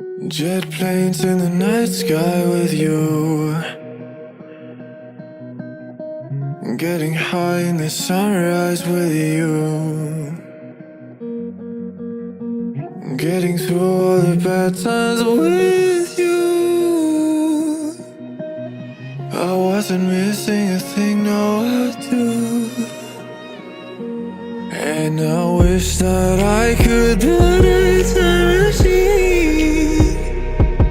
Jet planes in the night sky with you, getting high in the sunrise with you, getting through all the bad times with you. I wasn't missing a thing, no I do. And I wish that I could build a time machine,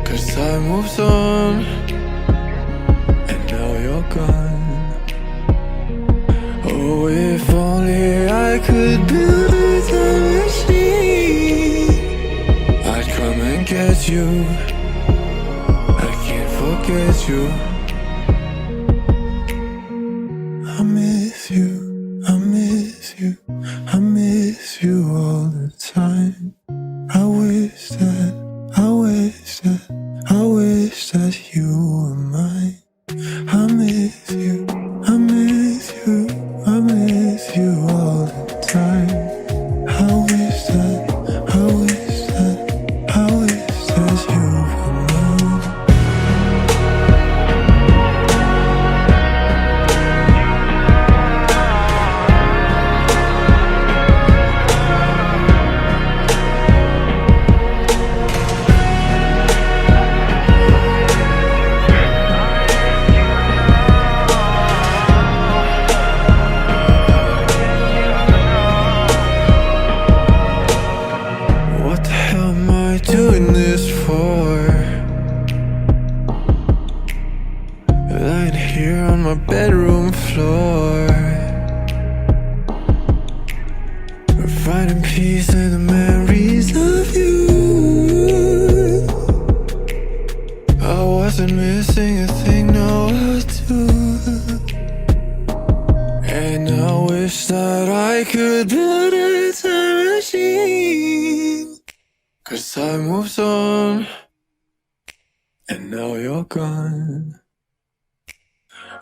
'cause time moves on, and now you're gone. Oh, if only I could build a time machine, I'd come and get you. I can't forget you. I miss you, I miss you, I miss you all the time. I wish that, I wish that, I wish that you were mine. I miss you, I miss you, I miss you all the time. I wish that, I wish that, I wish that you were mine. What the hell am I doing this for? Lying here on my bedroom floor, finding peace in the memories of you. I wasn't missing a thing, no I do. And I wish that I could build a time machine, 'cause time moves on, and now you're gone.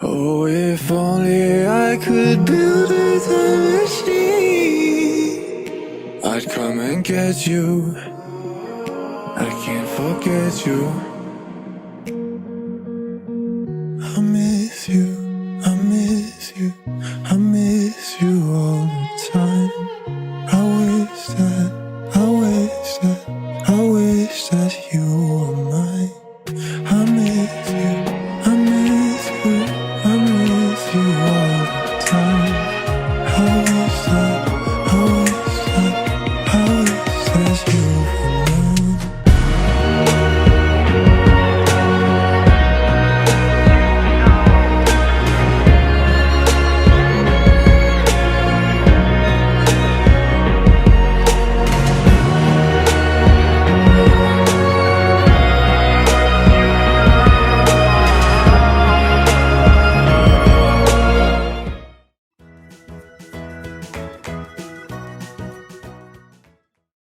Oh, if only I could build a time machine, I'd come and get you. I can't forget you. I miss you, I miss you, I miss you all the time. I wish that, I wish that, I wish that you